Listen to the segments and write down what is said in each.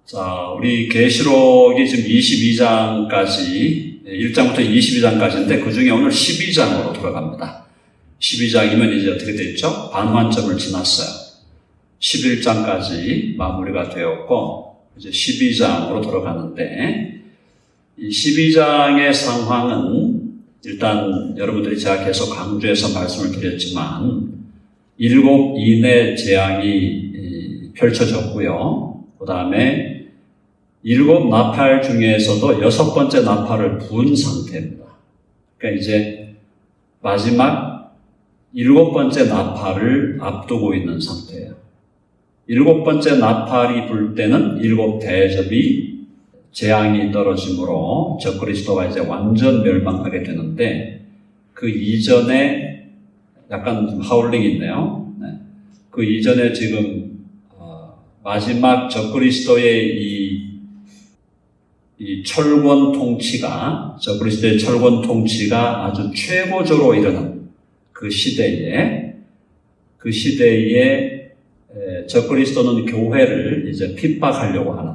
자, 우리 계시록이 지금 22장까지, 1장부터 22장까지인데 그 중에 오늘 12장으로 돌아갑니다. 12장이면 이제 어떻게 됐죠? 반환점을 지났어요. 11장까지 마무리가 되었고 이제 12장으로 돌아가는데, 이 12장의 상황은 일단 여러분들이 제가 계속 강조해서 말씀을 드렸지만 7 인의 재앙이 펼쳐졌고요. 그 다음에 7 나팔 중에서도 6번째 나팔을 부은 상태입니다. 그러니까 이제 마지막 7번째 나팔을 앞두고 있는 상태예요. 7번째 나팔이 불 때는 7 대접이 재앙이 떨어지므로 적그리스도가 이제 완전 멸망하게 되는데, 그 이전에 약간 좀 하울링이 있네요. 네. 그 이전에 지금 마지막 적그리스도의 이 철권 통치가, 적그리스도의 철권 통치가 아주 최고조로 이르는 그 시대에 적그리스도는 교회를 이제 핍박하려고 하는,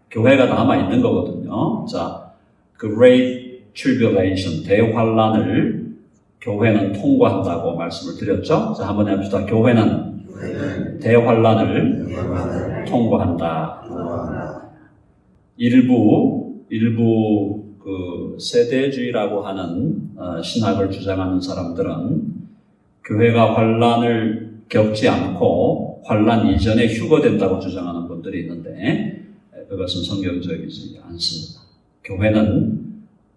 교회가 남아있는 거거든요. 자, 그 Great Tribulation, 대환란을 교회는 통과한다고 말씀을 드렸죠. 자, 한번 해봅시다. 교회는 대환란을 통과한다. 일부 그 세대주의라고 하는 신학을 주장하는 사람들은 교회가 환란을 겪지 않고 환란 이전에 휴거된다고 주장하는 분들이 있는데, 그것은 성경적이지 않습니다. 교회는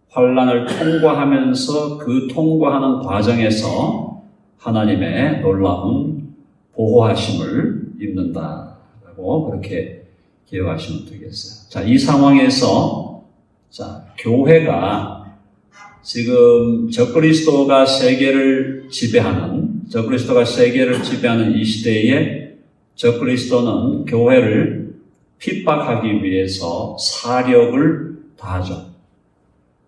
환란을 통과하면서 그 통과하는 과정에서 하나님의 놀라운 보호하심을 입는다라고 그렇게 기억하시면 되겠어요. 자, 이 상황에서 교회가 지금 적그리스도가 세계를 지배하는 이 시대에 적그리스도는 교회를 핍박하기 위해서 사력을 다하죠.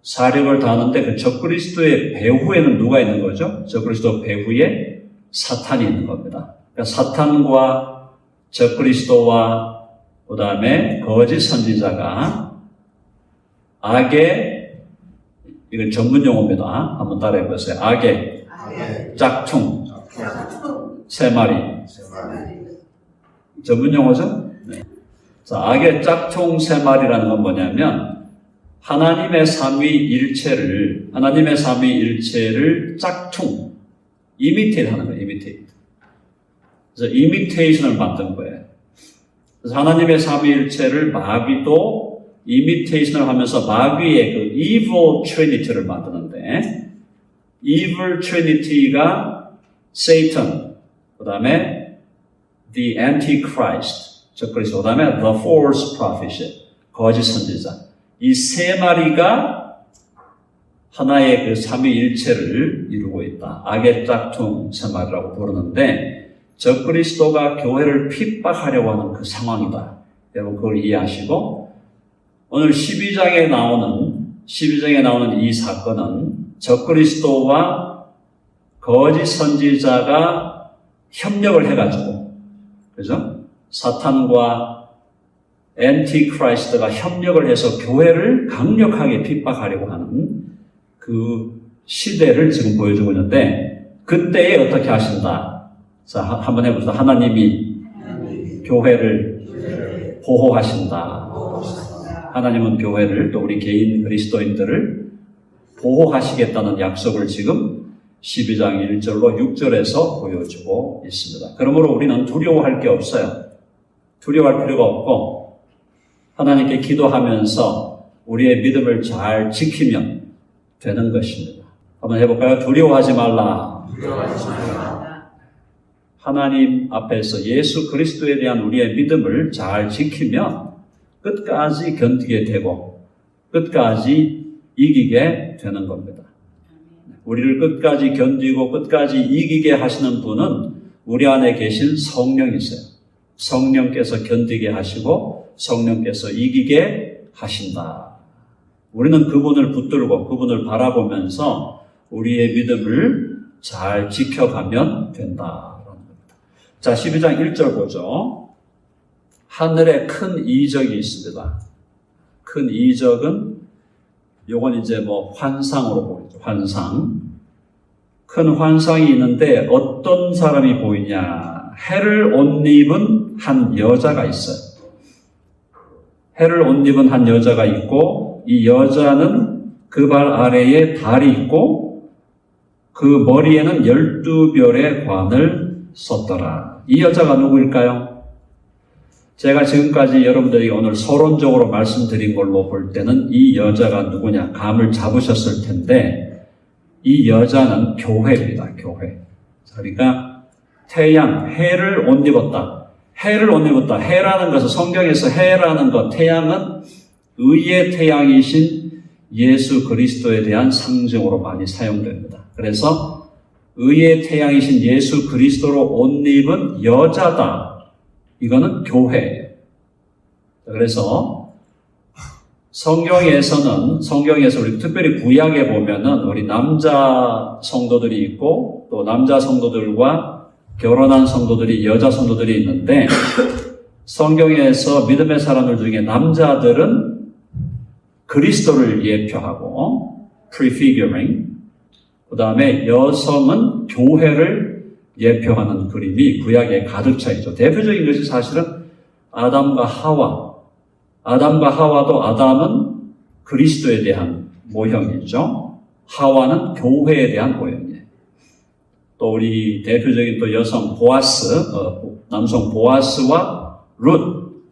사력을 다하는데 그 적그리스도의 배후에는 누가 있는 거죠? 적그리스도 배후에 사탄이 있는 겁니다. 그러니까 사탄과 적그리스도와 그 다음에 거짓 선지자가 악의, 이건 전문 용어입니다. 한번 따라해 보세요. 악의 짝퉁 세 마리. 전문 용어죠? 네. 자, 악의 짝퉁 세 마리라는 건 뭐냐면 하나님의 삼위일체를 짝퉁, 이미테이트 하는 거예요. 그래서 이미테이션을 만든 거예요. 그래서 하나님의 삼위일체를 마귀도 이미테이션을 하면서 마귀의 그 evil trinity를 만드는데, evil trinity가 Satan, 그 다음에 the antichrist, 적그리스도, 그 다음에 the false prophet, 거짓 선지자, 이 세 마리가 하나의 그 삼위일체를 이루고 있다. 악의 짝퉁 세 마리라고 부르는데, 적그리스도가 교회를 핍박하려고 하는 그 상황이다. 여러분 그걸 이해하시고, 오늘 12장에 나오는 이 사건은 적그리스도와 거짓 선지자가 협력을 해가지고, 그죠? 사탄과 엔티크라이스트가 협력을 해서 교회를 강력하게 핍박하려고 하는 그 시대를 지금 보여주고 있는데, 그때에 어떻게 하신다? 자, 한번 해봅시다. 하나님이 교회를 보호하신다. 하나님은 교회를, 또 우리 개인 그리스도인들을 보호하시겠다는 약속을 지금 12장 1절로 6절에서 보여주고 있습니다. 그러므로 우리는 두려워할 게 없어요. 두려워할 필요가 없고, 하나님께 기도하면서 우리의 믿음을 잘 지키면 되는 것입니다. 한번 해볼까요? 두려워하지 말라. 하나님 앞에서 예수 그리스도에 대한 우리의 믿음을 잘 지키면 끝까지 견디게 되고 끝까지 이기게 되는 겁니다. 우리를 끝까지 견디고 끝까지 이기게 하시는 분은 우리 안에 계신 성령이세요. 성령께서 견디게 하시고 성령께서 이기게 하신다. 우리는 그분을 붙들고 그분을 바라보면서 우리의 믿음을 잘 지켜가면 된다라는 겁니다. 자, 12장 1절 보죠. 하늘에 큰 이적이 있습니다. 큰 이적은 요건 이제 뭐 환상으로 보이죠. 환상. 큰 환상이 있는데 어떤 사람이 보이냐? 해를 옷 입은 한 여자가 있어요. 해를 옷 입은 한 여자가 있고 이 여자는 그 발 아래에 달이 있고 그 머리에는 12별의 관을 썼더라. 이 여자가 누구일까요? 제가 지금까지 여러분들에게 오늘 서론적으로 말씀드린 걸로 볼 때는 이 여자가 누구냐 감을 잡으셨을 텐데 이 여자는 교회입니다. 교회. 그러니까 태양, 해를 옷 입었다. 해를 옷 입었다. 해라는 것은 성경에서 해라는 것, 태양은 의의 태양이신 예수 그리스도에 대한 상징으로 많이 사용됩니다. 그래서 의의 태양이신 예수 그리스도로 옷 입은 여자다. 이거는 교회예요. 그래서 성경에서 우리 특별히 구약에 보면은 우리 남자 성도들이 있고 또 남자 성도들과 결혼한 성도들이 여자 성도들이 있는데 성경에서 믿음의 사람들 중에 남자들은 그리스도를 예표하고 prefiguring 그 다음에 여성은 교회를 예표하는 그림이 구약에 가득 차 있죠. 대표적인 것이 사실은 아담과 하와도 아담은 그리스도에 대한 모형이죠. 하와는 교회에 대한 모형이에요. 또 우리 대표적인 또 여성 남성 보아스와 룻.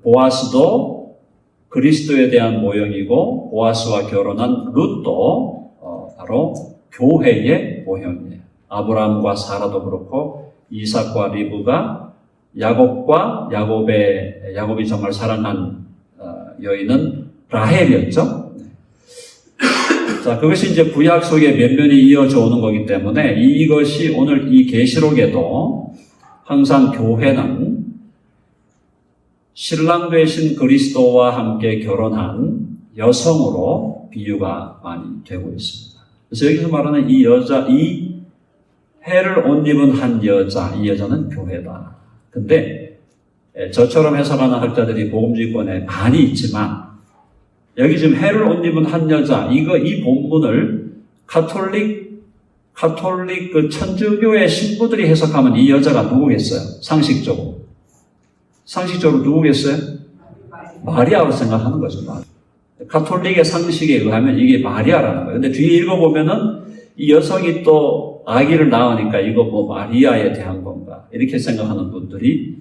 보아스도 그리스도에 대한 모형이고 보아스와 결혼한 룻도 바로 교회의 모형이에요. 아브라함과 사라도 그렇고 이삭과 리브가 야곱이 정말 사랑한 여인은 라헬이었죠. 자, 그것이 이제 구약 속에 면면이 이어져 오는 거기 때문에 이것이 오늘 이 계시록에도 항상 교회는 신랑 되신 그리스도와 함께 결혼한 여성으로 비유가 많이 되고 있습니다. 그래서 여기서 말하는 이 여자, 이 해를 옷 입은 한 여자, 이 여자는 교회다. 근데 저처럼 해석하는 학자들이 복음주의권에 많이 있지만 여기 지금 해를 옷 입은 한 여자, 이 본문을 가톨릭 그 천주교의 신부들이 해석하면 이 여자가 누구겠어요? 상식적으로 누구겠어요? 마리아로 생각하는 거죠. 가톨릭의 상식에 의하면 이게 마리아라는 거예요. 근데 뒤에 읽어보면은 이 여성이 또 아기를 낳으니까 이거 뭐 마리아에 대한 건가 이렇게 생각하는 분들이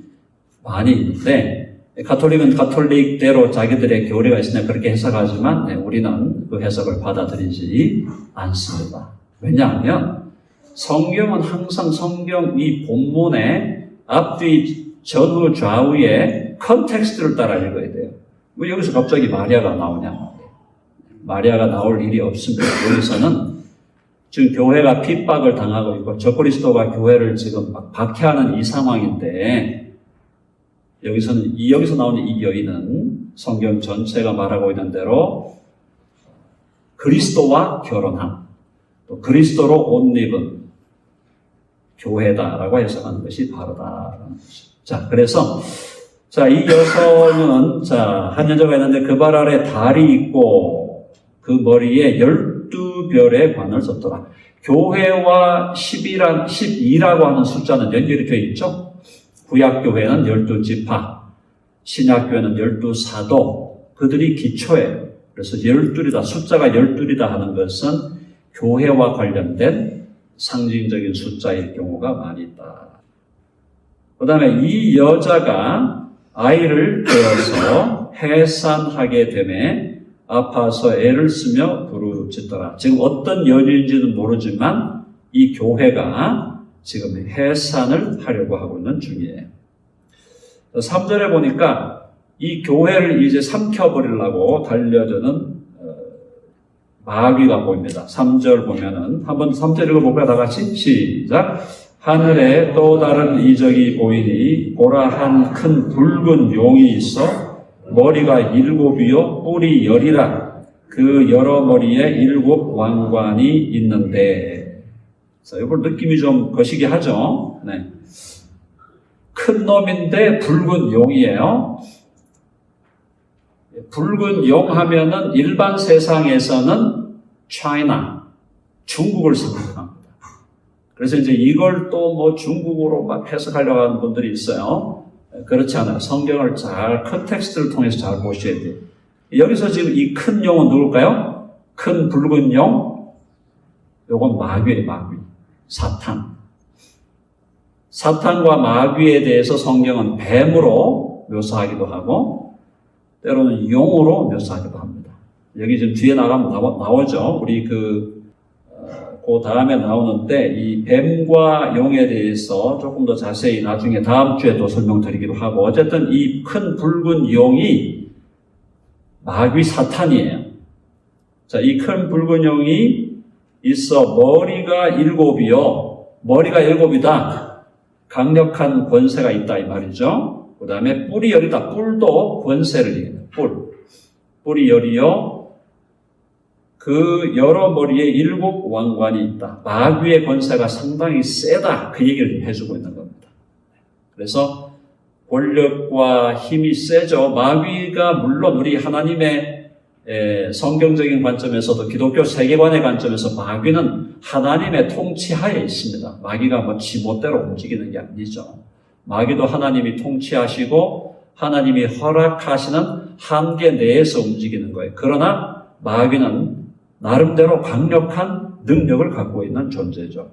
많이 있는데 가톨릭은 가톨릭대로 자기들의 교리가 있으니까 그렇게 해석하지만 우리는 그 해석을 받아들이지 않습니다. 왜냐하면 성경은 항상 성경 이 본문의 앞뒤 전후 좌우의 컨텍스트를 따라 읽어야 돼요. 왜 여기서 갑자기 마리아가 나오냐? 마리아가 나올 일이 없습니다. 여기서는 지금 교회가 핍박을 당하고 있고 적그리스도가 교회를 지금 막 박해하는 이 상황인데 여기서 나오는 이 여인은 성경 전체가 말하고 있는 대로 그리스도와 결혼한 또 그리스도로 옷 입은 교회다라고 해석하는 것이 바르다라는 것이죠. 자, 그래서 이 여성은 한 여자가 있는데 그 발 아래 달이 있고 그 머리에 12별의 관을 썼더라. 교회와 12라고 하는 숫자는 연결이 되어 있죠. 구약교회는 12지파, 신약교회는 12사도, 그들이 기초예요. 그래서 12이다, 숫자가 12이다 하는 것은 교회와 관련된 상징적인 숫자일 경우가 많이 있다. 그 다음에 이 여자가 아이를 낳아서 해산하게 되매 아파서 애를 쓰며 부르짖더라. 지금 어떤 연유인지는 모르지만 이 교회가 지금 해산을 하려고 하고 있는 중이에요. 3절에 보니까 이 교회를 이제 삼켜버리려고 달려드는 마귀가 보입니다. 3절 보면은 한번 3절 읽어볼까요? 다 같이 시작. 하늘에 또 다른 이적이 보이니 보라 한 큰 붉은 용이 있어 머리가 7이요 뿔이 10이라 그 여러 머리에 7 왕관이 있는데 자, 이걸 느낌이 좀 거시기 하죠. 네. 큰 놈인데 붉은 용이에요. 붉은 용 하면은 일반 세상에서는 차이나, 중국을 생각합니다. 그래서 이제 이걸 또 뭐 중국어로 막 해석하려고 하는 분들이 있어요. 그렇지 않아요. 성경을 잘, 컨텍스트를 통해서 잘 보셔야 돼요. 여기서 지금 이 큰 용은 누굴까요? 큰 붉은 용? 요건 마귀예요, 마귀. 사탄. 사탄과 마귀에 대해서 성경은 뱀으로 묘사하기도 하고, 때로는 용으로 묘사하기도 합니다. 여기 지금 뒤에 나가면 나오죠. 우리 그 다음에 나오는데, 이 뱀과 용에 대해서 조금 더 자세히 나중에 다음 주에 또 설명드리기로 하고, 어쨌든 이 큰 붉은 용이 마귀 사탄이에요. 자, 이 큰 붉은 용이 있어 머리가 7이요. 머리가 7이다. 강력한 권세가 있다 이 말이죠. 그 다음에 뿔이 10이다. 뿔도 권세를 얘기해요. 뿔이 10이요. 그 여러 머리에 7 왕관이 있다. 마귀의 권세가 상당히 세다. 그 얘기를 해주고 있는 겁니다. 그래서 권력과 힘이 세죠. 마귀가 물론 우리 하나님의 성경적인 관점에서도 기독교 세계관의 관점에서 마귀는 하나님의 통치하에 있습니다. 마귀가 뭐 지멋대로 움직이는 게 아니죠. 마귀도 하나님이 통치하시고 하나님이 허락하시는 한계 내에서 움직이는 거예요. 그러나 마귀는 나름대로 강력한 능력을 갖고 있는 존재죠.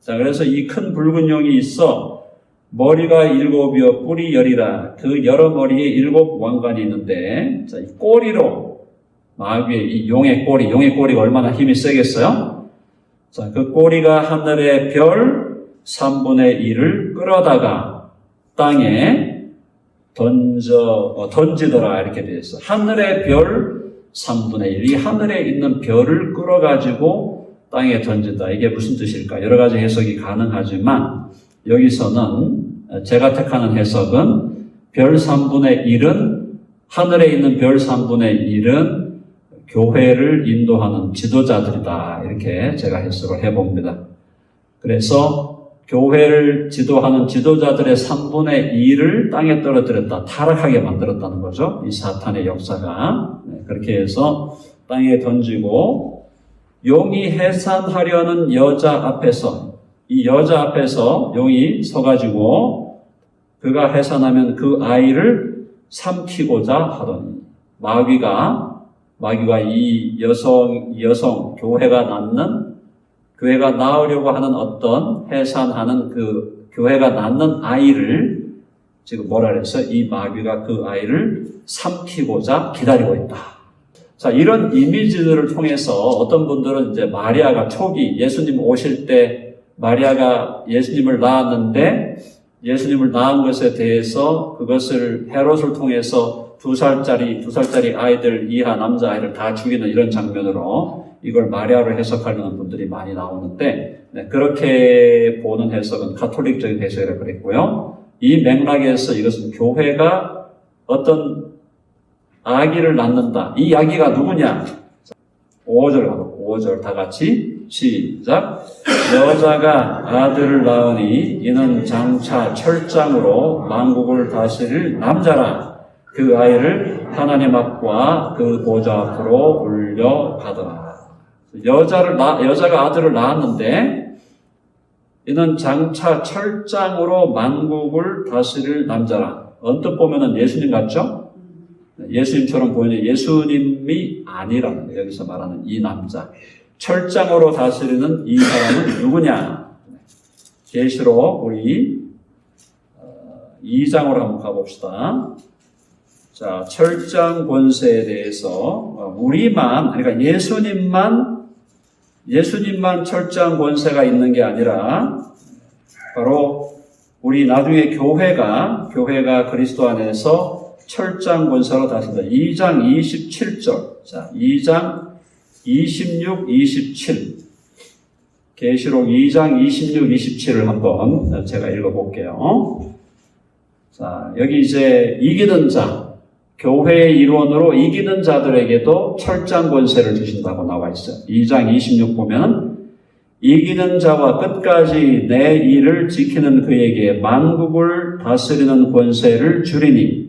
자, 그래서 이 큰 붉은 용이 있어 머리가 7이요 뿔이 10이라. 그 여러 머리에 7 왕관이 있는데, 자, 이 꼬리로 마귀의 이 용의 꼬리가 얼마나 힘이 세겠어요? 자, 그 꼬리가 하늘의 별 3분의 1을 끌어다가 땅에 던지더라 이렇게 되어 있어. 하늘의 별 3분의 1, 이 하늘에 있는 별을 끌어가지고 땅에 던진다. 이게 무슨 뜻일까? 여러 가지 해석이 가능하지만 여기서는 제가 택하는 해석은 별 3분의 1은 하늘에 있는 별 3분의 1은 교회를 인도하는 지도자들이다. 이렇게 제가 해석을 해봅니다. 그래서 교회를 지도하는 지도자들의 3분의 1을 땅에 떨어뜨렸다. 타락하게 만들었다는 거죠. 이 사탄의 역사가. 그렇게 해서 땅에 던지고 용이 해산하려는 여자 앞에서 이 여자 앞에서 용이 서가지고 그가 해산하면 그 아이를 삼키고자 하더니 마귀가 이 여성 교회가 낳으려고 하는 어떤 해산하는 그 교회가 낳는 아이를 지금 뭐라 그랬어요? 이 마귀가 그 아이를 삼키고자 기다리고 있다. 자, 이런 이미지들을 통해서 어떤 분들은 이제 마리아가 초기 예수님 오실 때 마리아가 예수님을 낳았는데 예수님을 낳은 것에 대해서 그것을 헤롯을 통해서 2살짜리 아이들 이하 남자아이를 다 죽이는 이런 장면으로 이걸 마리아로 해석하려는 분들이 많이 나오는데 그렇게 보는 해석은 가톨릭적인 해석이라고 그랬고요. 이 맥락에서 이것은 교회가 어떤 아기를 낳는다. 이 아기가 누구냐? 5절 다 같이 시작. 여자가 아들을 낳으니 이는 장차 철장으로 만국을 다스릴 남자라. 그 아이를 하나님 앞과 그 보좌 앞으로 올려가더라. 여자가 아들을 낳았는데 이는 장차 철장으로 만국을 다스릴 남자라. 언뜻 보면은 예수님 같죠? 예수님처럼 보이는 예수님이 아니라는 거예요. 여기서 말하는 이 남자. 철장으로 다스리는 이 사람은 누구냐? 계시록 우리 2장으로 한번 가봅시다. 자, 철장 권세에 대해서 그러니까 예수님만 철장 권세가 있는 게 아니라 바로 우리 나중에 교회가 그리스도 안에서 철장 권세로 다스린다. 2장 27절. 자, 2장 26, 27. 계시록 2장 26, 27을 한번 제가 읽어볼게요. 자, 여기 이제 이기는 자, 교회의 일원으로 이기는 자들에게도 철장 권세를 주신다고 나와 있어요. 2장 26 보면 이기는 자와 끝까지 내 일을 지키는 그에게 만국을 다스리는 권세를 주리니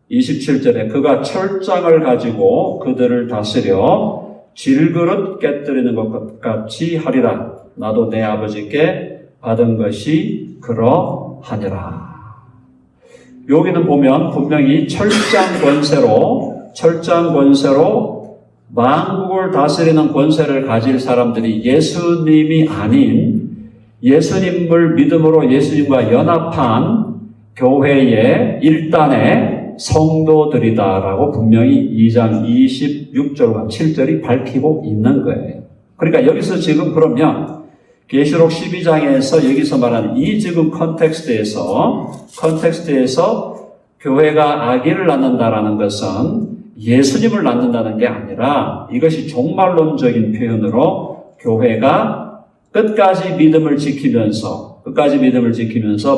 27절에 그가 철장을 가지고 그들을 다스려 질그릇 깨뜨리는 것 같이 하리라. 나도 내 아버지께 받은 것이 그러하니라. 여기는 보면 분명히 철장 권세로 만국을 다스리는 권세를 가질 사람들이 예수님이 아닌 예수님을 믿음으로 예수님과 연합한 교회의 일단의 성도들이다라고 분명히 2장 26절과 7절이 밝히고 있는 거예요. 그러니까 여기서 지금 그러면 계시록 12장에서 여기서 말하는 이 지금 컨텍스트에서 교회가 아기를 낳는다라는 것은 예수님을 낳는다는 게 아니라 이것이 종말론적인 표현으로 교회가 끝까지 믿음을 지키면서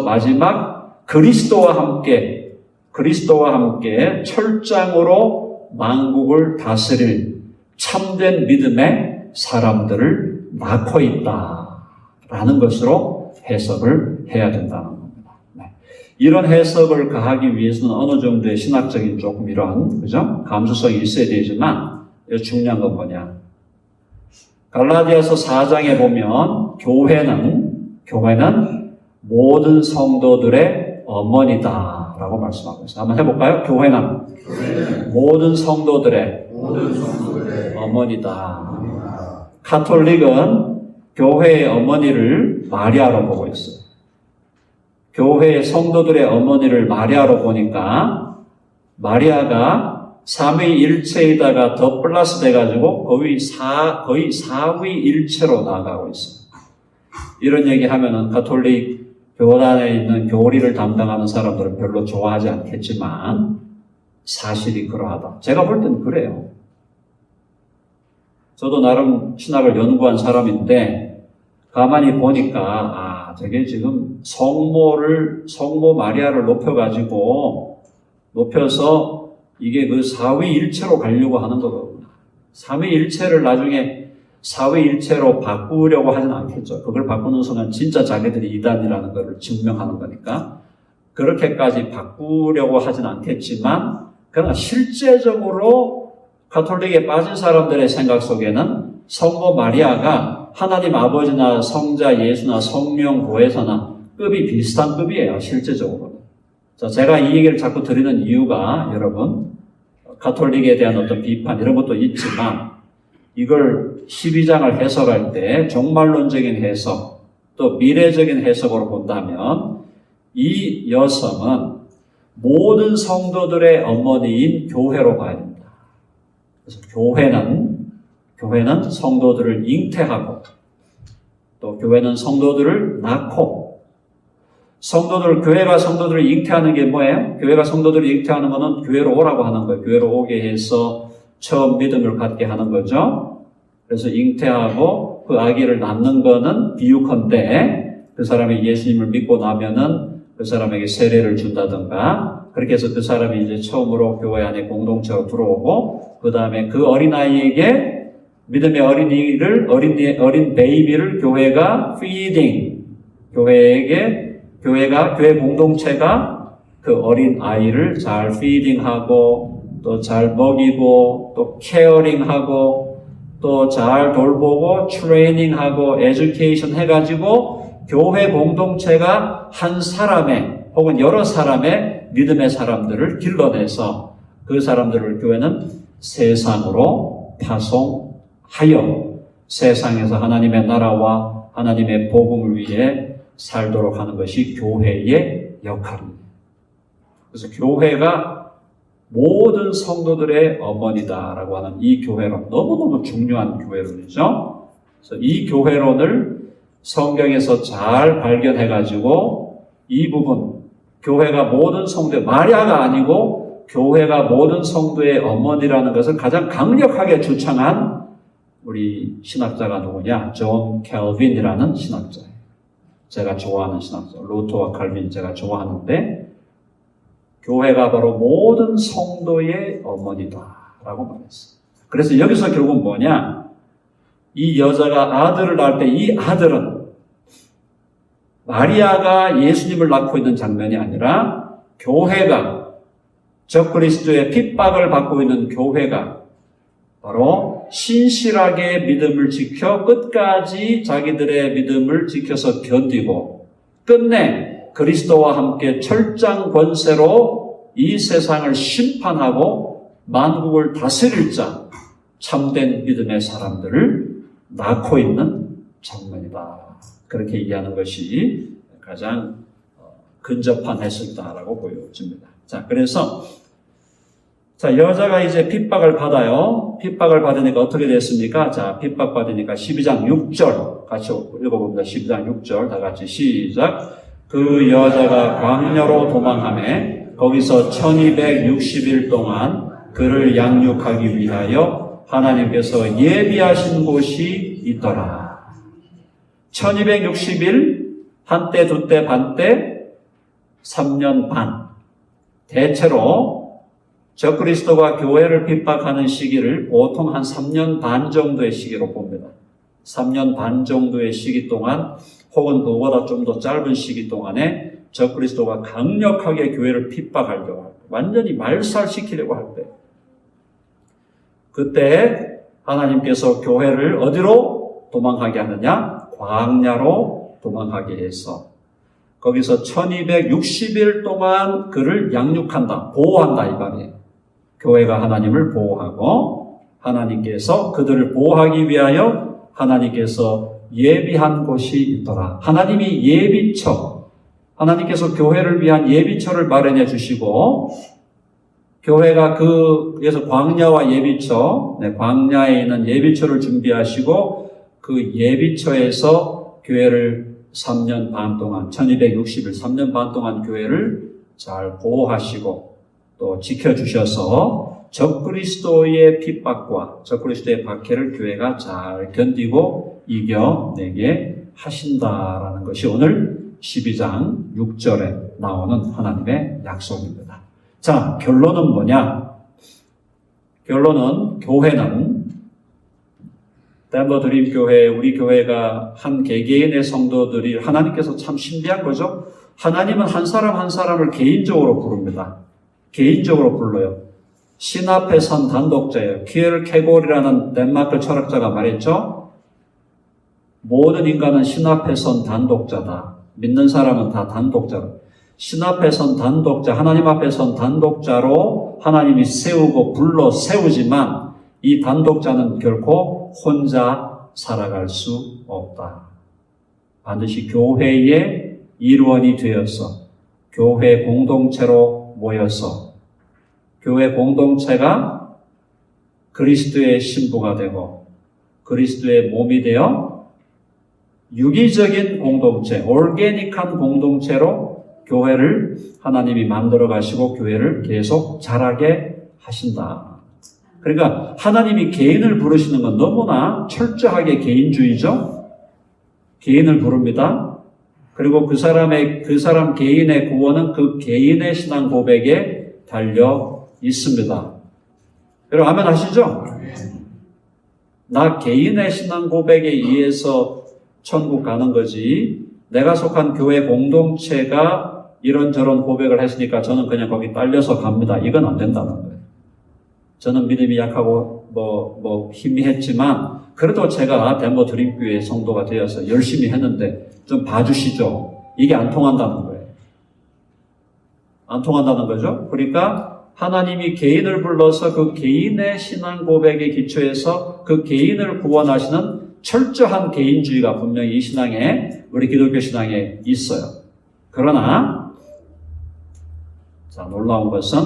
마지막 그리스도와 함께 철장으로 만국을 다스릴 참된 믿음의 사람들을 낳고 있다라는 것으로 해석을 해야 된다는 겁니다. 이런 해석을 가하기 위해서는 어느 정도의 신학적인 조금 이런, 그죠? 감수성이 있어야 되지만, 중요한 건 뭐냐? 갈라디아서 4장에 보면, 교회는 모든 성도들의 어머니다라고 말씀하고 있어요. 한번 해볼까요? 교회는 모든 성도들의 어머니다. 가톨릭은 교회의 어머니를 마리아로 보고 있어요. 교회의 성도들의 어머니를 마리아로 보니까 마리아가 삼위일체에다가 더 플러스 돼가지고 거의 사위일체로 나아가고 있어요. 이런 얘기하면은 가톨릭 교단에 있는 교리를 담당하는 사람들은 별로 좋아하지 않겠지만 사실이 그러하다. 제가 볼 때는 그래요. 저도 나름 신학을 연구한 사람인데 가만히 보니까 되게 지금 성모 마리아를 높여서 이게 그 사위일체로 가려고 하는 거거든요. 삼위일체를 나중에 사위일체로 바꾸려고 하진 않겠죠. 그걸 바꾸는 순간 진짜 자기들이 이단이라는 것을 증명하는 거니까 그렇게까지 바꾸려고 하진 않겠지만 그러나 실제적으로 가톨릭에 빠진 사람들의 생각 속에는 성모 마리아가 하나님 아버지나 성자 예수나 성령 보혜사나 급이 비슷한 급이에요. 실제적으로. 자, 제가 이 얘기를 자꾸 드리는 이유가 여러분 가톨릭에 대한 어떤 비판 이런 것도 있지만 이걸 12장을 해석할 때 종말론적인 해석 또 미래적인 해석으로 본다면 이 여성은 모든 성도들의 어머니인 교회로 봐야 됩니다. 그래서 교회는 성도들을 잉태하고 또 교회는 성도들을 낳고 교회가 성도들을 잉태하는 게 뭐예요? 교회가 성도들을 잉태하는 것은 교회로 오라고 하는 거예요. 교회로 오게 해서 처음 믿음을 갖게 하는 거죠. 그래서 잉태하고 그 아기를 낳는 거는 비유컨대 그 사람이 예수님을 믿고 나면은 그 사람에게 세례를 준다든가 그렇게 해서 그 사람이 이제 처음으로 교회 안에 공동체로 들어오고 그 다음에 그 어린아이에게 믿음의 어린 베이비를 교회가 feeding, 교회 공동체가 그 어린 아이를 잘 feeding하고 또 잘 먹이고 또 caring하고 또 잘 돌보고 training하고 education 해가지고 교회 공동체가 한 사람의 혹은 여러 사람의 믿음의 사람들을 길러내서 그 사람들을 교회는 세상으로 파송하여 세상에서 하나님의 나라와 하나님의 복음을 위해 살도록 하는 것이 교회의 역할입니다. 그래서 교회가 모든 성도들의 어머니다라고 하는 이 교회론, 너무너무 중요한 교회론이죠. 그래서 이 교회론을 성경에서 잘 발견해가지고 이 부분, 교회가 모든 성도의, 마리아가 아니고 교회가 모든 성도의 어머니라는 것을 가장 강력하게 주창한 우리 신학자가 누구냐? 존 캘빈이라는 신학자예요. 제가 좋아하는 신학자. 루터와 칼빈 제가 좋아하는데 교회가 바로 모든 성도의 어머니다라고 말했어요. 그래서 여기서 결국 뭐냐? 이 여자가 아들을 낳을 때 이 아들은 마리아가 예수님을 낳고 있는 장면이 아니라 교회가, 적그리스도의 핍박을 받고 있는 교회가 바로 신실하게 믿음을 지켜 끝까지 자기들의 믿음을 지켜서 견디고 끝내 그리스도와 함께 철장 권세로 이 세상을 심판하고 만국을 다스릴 자, 참된 믿음의 사람들을 낳고 있는 장면이다. 그렇게 이해하는 것이 가장 근접한 해석이다라고 보여집니다. 자, 그래서 여자가 이제 핍박을 받아요. 핍박을 받으니까 어떻게 됐습니까? 자, 핍박받으니까 12장 6절 같이 읽어봅니다. 12장 6절 다 같이 시작. 그 여자가 광야로 도망하매 거기서 1260일 동안 그를 양육하기 위하여 하나님께서 예비하신 곳이 있더라. 1260일, 한때, 두때, 반때, 3년 반. 대체로 적그리스도가 교회를 핍박하는 시기를 보통 한 3년 반 정도의 시기로 봅니다. 3년 반 정도의 시기 동안 혹은 그보다 좀 더 짧은 시기 동안에 적그리스도가 강력하게 교회를 핍박하려고 할 때, 완전히 말살시키려고 할 때, 그때 하나님께서 교회를 어디로 도망가게 하느냐? 광야로 도망가게 해서 거기서 1260일 동안 그를 양육한다, 보호한다 이 말이에요. 교회가 하나님을 보호하고 하나님께서 그들을 보호하기 위하여 하나님께서 예비한 곳이 있더라. 하나님이 예비처, 하나님께서 교회를 위한 예비처를 마련해 주시고 교회가 그래서 광야와 예비처, 광야에 있는 예비처를 준비하시고 그 예비처에서 교회를 3년 반 동안, 1260일 3년 반 동안 교회를 잘 보호하시고 또 지켜주셔서 적그리스도의 핍박과 적그리스도의 박해를 교회가 잘 견디고 이겨내게 하신다라는 것이 오늘 12장 6절에 나오는 하나님의 약속입니다. 자, 결론은 뭐냐? 결론은 교회는 덴버 드림 교회, 우리 교회가 한 개개인의 성도들이 하나님께서 참 신비한 거죠. 하나님은 한 사람 한 사람을 개인적으로 부릅니다. 개인적으로 불러요. 신 앞에 선 단독자예요. 키에르 케골이라는 덴마크 철학자가 말했죠. 모든 인간은 신 앞에 선 단독자다. 믿는 사람은 다 단독자로. 신 앞에 선 단독자, 하나님 앞에 선 단독자로 하나님이 세우고 불러 세우지만 이 단독자는 결코 혼자 살아갈 수 없다. 반드시 교회의 일원이 되어서 교회 공동체로 모여서 교회 공동체가 그리스도의 신부가 되고 그리스도의 몸이 되어 유기적인 공동체, 올게닉한 공동체로 교회를 하나님이 만들어 가시고 교회를 계속 자라게 하신다. 그러니까 하나님이 개인을 부르시는 건 너무나 철저하게 개인주의죠. 개인을 부릅니다. 그리고 그 사람 개인의 구원은 그 개인의 신앙 고백에 달려 있습니다. 여러분 아멘 하시죠? 나 개인의 신앙 고백에 의해서 천국 가는 거지 내가 속한 교회 공동체가 이런저런 고백을 했으니까 저는 그냥 거기 딸려서 갑니다. 이건 안 된다는 거예요. 저는 믿음이 약하고 희미했지만 그래도 제가 덴버 드림교회 성도가 되어서 열심히 했는데 좀 봐주시죠. 이게 안 통한다는 거예요. 안 통한다는 거죠. 그러니까 하나님이 개인을 불러서 그 개인의 신앙 고백에 기초해서 그 개인을 구원하시는 철저한 개인주의가 분명히 이 신앙에, 우리 기독교 신앙에 있어요. 그러나 자, 놀라운 것은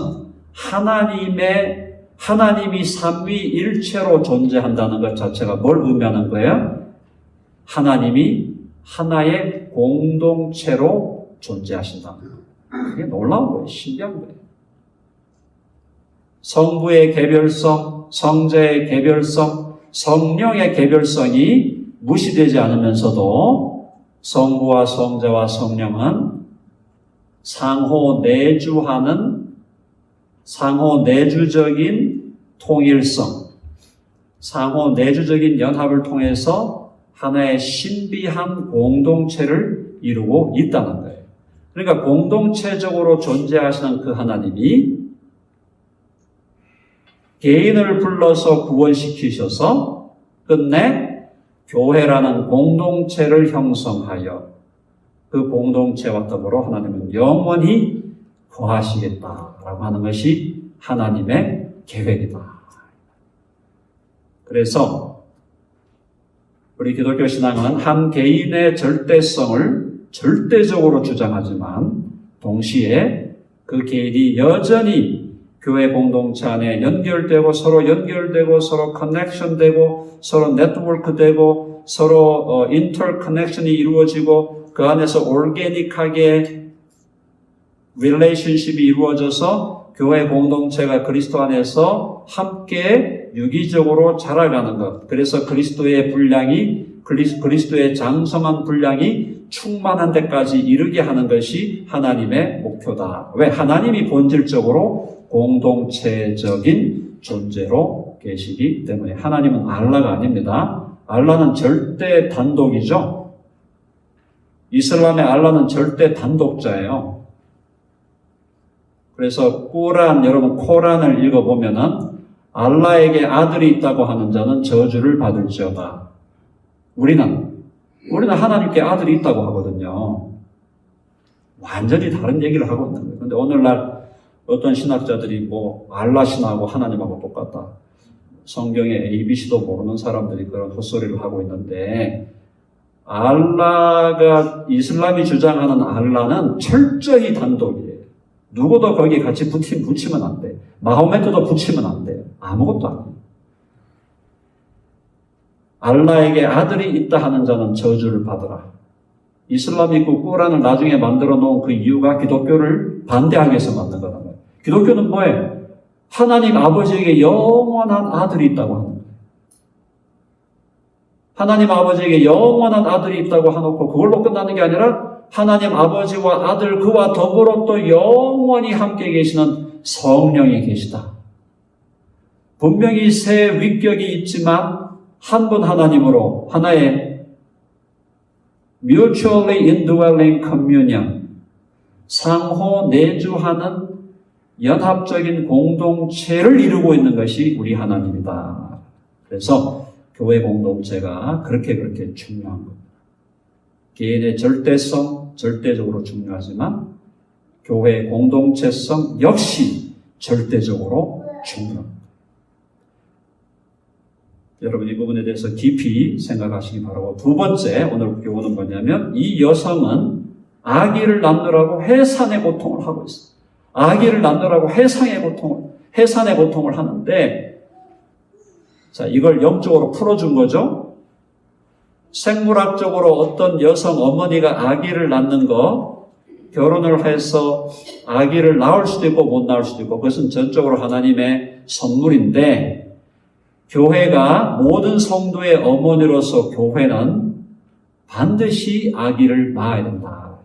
하나님이 삼위일체로 존재한다는 것 자체가 뭘 의미하는 거예요? 하나님이 하나의 공동체로 존재하신다는 거예요. 그게 놀라운 거예요. 신기한 거예요. 성부의 개별성, 성자의 개별성, 성령의 개별성이 무시되지 않으면서도 성부와 성자와 성령은 상호 내주적인 통일성, 상호 내주적인 연합을 통해서 하나의 신비한 공동체를 이루고 있다는 거예요. 그러니까 공동체적으로 존재하시는 그 하나님이 개인을 불러서 구원시키셔서 끝내 교회라는 공동체를 형성하여 그 공동체와 더불어 하나님은 영원히 거하시겠다라고 하는 것이 하나님의 계획이다. 그래서 우리 기독교 신앙은 한 개인의 절대성을 절대적으로 주장하지만 동시에 그 개인이 여전히 교회 공동체 안에 연결되고 서로 커넥션되고 서로 네트워크되고 서로 인터커넥션이 이루어지고 그 안에서 올게닉하게 릴레이션십이 이루어져서 교회 공동체가 그리스도 안에서 함께 유기적으로 자라가는 것. 그래서 그리스도의 분량이 그리스도의 장성한 분량이 충만한 데까지 이르게 하는 것이 하나님의 목표다. 왜? 하나님이 본질적으로 공동체적인 존재로 계시기 때문에. 하나님은 알라가 아닙니다. 알라는 절대 단독이죠. 이슬람의 알라는 절대 단독자예요. 그래서 여러분 코란을 읽어보면은 알라에게 아들이 있다고 하는 자는 저주를 받을지어다. 우리는 하나님께 아들이 있다고 하거든요. 완전히 다른 얘기를 하고 있는 거예요. 그런데 오늘날 어떤 신학자들이 알라 신하고 하나님하고 똑같다. 성경에 ABC도 모르는 사람들이 그런 헛소리를 하고 있는데, 알라가, 이슬람이 주장하는 알라는 철저히 단독이에요. 누구도 거기에 같이 붙이면 안 돼. 마호메트도 붙이면 안 돼요. 아무것도 안 돼요. 알라에게 아들이 있다 하는 자는 저주를 받으라. 이슬람이 그 꾸란을 나중에 만들어 놓은 그 이유가 기독교를 반대하기 위해서 만든 거란 말이에요. 기독교는 뭐예요? 하나님 아버지에게 영원한 아들이 있다고 하는 거예요. 하나님 아버지에게 영원한 아들이 있다고 해놓고 그걸로 끝나는 게 아니라 하나님 아버지와 아들 그와 더불어 또 영원히 함께 계시는 성령이 계시다. 분명히 세 위격이 있지만 한 분 하나님으로 하나의 mutually indwelling communion, 상호 내주하는 연합적인 공동체를 이루고 있는 것이 우리 하나님이다. 그래서 교회 공동체가 그렇게 중요한 겁니다. 개인의 절대성, 절대적으로 중요하지만 교회의 공동체성 역시 절대적으로 중요합니다. 여러분 이 부분에 대해서 깊이 생각하시기 바라고, 두 번째 오늘 교훈은 뭐냐면 이 여성은 아기를 낳느라고 해산의 고통을 하고 있어요. 아기를 낳느라고 해산의 고통을 하는데, 자, 이걸 영적으로 풀어준 거죠. 생물학적으로 어떤 여성 어머니가 아기를 낳는 거, 결혼을 해서 아기를 낳을 수도 있고 못 낳을 수도 있고, 그것은 전적으로 하나님의 선물인데, 교회가 모든 성도의 어머니로서 교회는 반드시 아기를 낳아야 된다.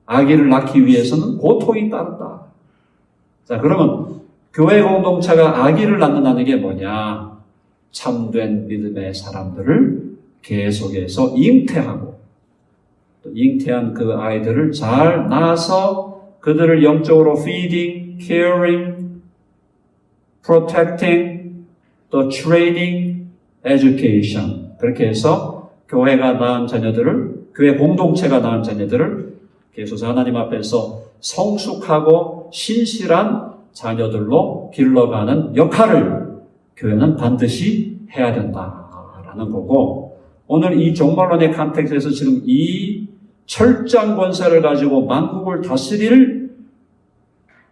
아기를 낳기 위해서는 고통이 따른다. 자, 그러면 교회 공동체가 아기를 낳는다는 게 뭐냐? 참된 믿음의 사람들을 계속해서 잉태하고, 또 잉태한 그 아이들을 잘 낳아서 그들을 영적으로 feeding, caring, protecting, 또 training, education, 그렇게 해서 교회가 낳은 자녀들을, 교회 공동체가 낳은 자녀들을 계속 하나님 앞에서 성숙하고 신실한 자녀들로 길러가는 역할을 교회는 반드시 해야 된다라는 거고, 오늘 이 종말론의 컨텍스트에서 지금 이 철장 권세를 가지고 만국을 다스릴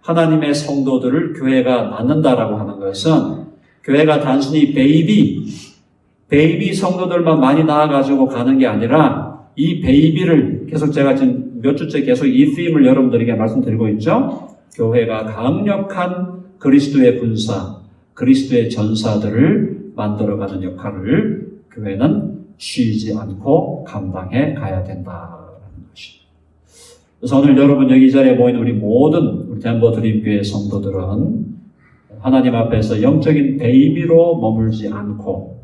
하나님의 성도들을 교회가 낳는다라고 하는 것은, 교회가 단순히 베이비 성도들만 많이 낳아가지고 가는 게 아니라, 이 베이비를 계속 제가 지금 몇 주째 계속 이 팀을 여러분들에게 말씀드리고 있죠. 교회가 강력한 그리스도의 군사, 그리스도의 전사들을 만들어가는 역할을 교회는 쉬지 않고 감당해 가야 된다는 것입니다. 그래서 오늘 여러분 여기 이 자리에 모인 우리 모든 덴버 드림교회 성도들은 하나님 앞에서 영적인 베이비로 머물지 않고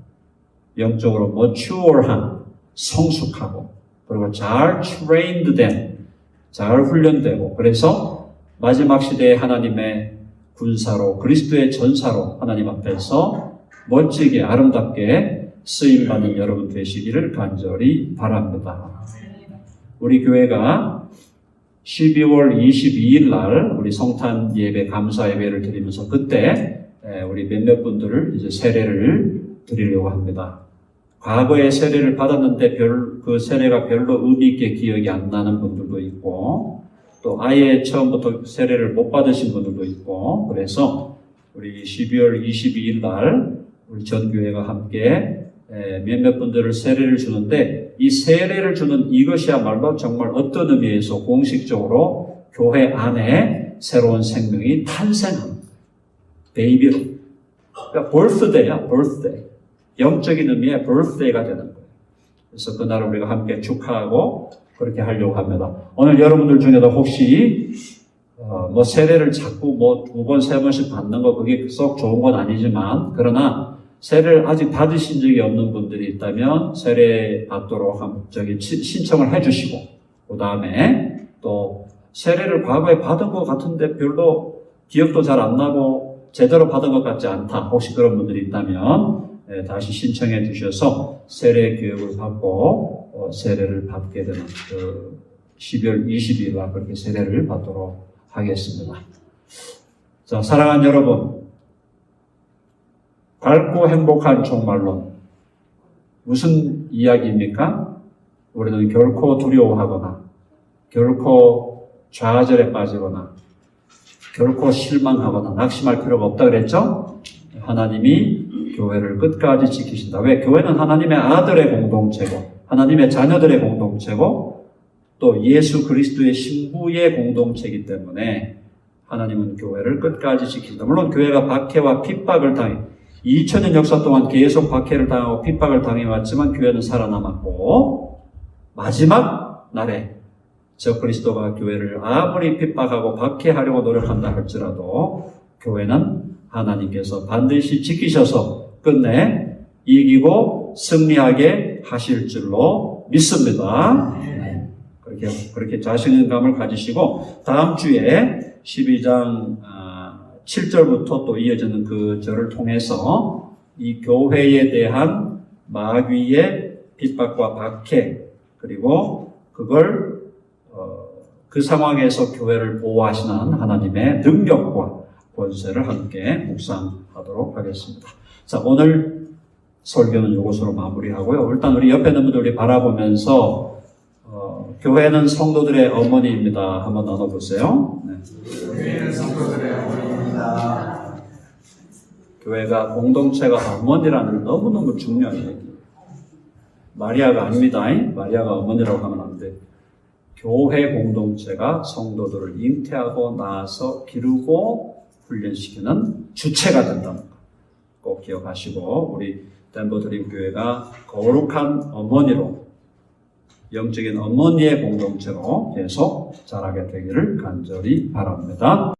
영적으로 머추어한, 성숙하고, 그리고 잘 트레인드된, 잘 훈련되고, 그래서 마지막 시대에 하나님의 군사로, 그리스도의 전사로 하나님 앞에서 멋지게 아름답게 쓰임받는 여러분 되시기를 간절히 바랍니다. 우리 교회가 12월 22일 날 우리 성탄 예배, 감사 예배를 드리면서 그때 우리 몇몇 분들을 이제 세례를 드리려고 합니다. 과거에 세례를 받았는데 그 세례가 별로 의미 있게 기억이 안 나는 분들도 있고, 또 아예 처음부터 세례를 못 받으신 분들도 있고, 그래서 우리 12월 22일 날 우리 전 교회가 함께 몇몇 분들을 세례를 주는데, 이 세례를 주는 이것이야말로 정말 어떤 의미에서 공식적으로 교회 안에 새로운 생명이 탄생합니다. 베이비로. 그러니까 birthday야, birthday. 영적인 의미의 birthday가 되는 거예요. 그래서 그날을 우리가 함께 축하하고 그렇게 하려고 합니다. 오늘 여러분들 중에도 혹시 뭐 세례를 자꾸 뭐 2번, 3번씩 받는 거 그게 썩 좋은 건 아니지만, 그러나 세례를 아직 받으신 적이 없는 분들이 있다면 세례 받도록 신청을 해주시고, 그 다음에 또 세례를 과거에 받은 것 같은데 별로 기억도 잘 안 나고 제대로 받은 것 같지 않다, 혹시 그런 분들이 있다면 다시 신청해 주셔서 세례 교육을 받고 세례를 받게 되는 12월 20일 날 그렇게 세례를 받도록 하겠습니다. 자, 사랑하는 여러분, 밝고 행복한 종말론, 무슨 이야기입니까? 우리는 결코 두려워하거나, 결코 좌절에 빠지거나, 결코 실망하거나 낙심할 필요가 없다 그랬죠? 하나님이 교회를 끝까지 지키신다. 왜? 교회는 하나님의 아들의 공동체고, 하나님의 자녀들의 공동체고, 또 예수 그리스도의 신부의 공동체이기 때문에 하나님은 교회를 끝까지 지킨다. 물론 교회가 박해와 핍박을 2000년 역사 동안 계속 박해를 당하고 핍박을 당해왔지만 교회는 살아남았고, 마지막 날에 저 그리스도가 교회를 아무리 핍박하고 박해하려고 노력한다 할지라도 교회는 하나님께서 반드시 지키셔서 끝내 이기고 승리하게 하실 줄로 믿습니다. 그렇게 자신감을 가지시고 다음 주에 12장 7절부터 또 이어지는 그 절을 통해서 이 교회에 대한 마귀의 핍박과 박해, 그리고 그걸 그 상황에서 교회를 보호하시는 하나님의 능력과 권세를 함께 묵상하도록 하겠습니다. 자, 오늘 설교는 이것으로 마무리하고요. 일단 우리 옆에 있는 분들 우리 바라보면서 교회는 성도들의 어머니입니다. 한번 나눠보세요. 네. 교회는 성도들의 어머니입니다. 교회가 공동체가 어머니라는 너무너무 중요한 얘기. 마리아가 아닙니다. 마리아가 어머니라고 하면 안 돼. 교회 공동체가 성도들을 잉태하고 낳아서 기르고 훈련시키는 주체가 된다는 거 꼭 기억하시고, 우리 덴버 드림 교회가 거룩한 어머니로, 영적인 어머니의 공동체로 계속 자라게 되기를 간절히 바랍니다.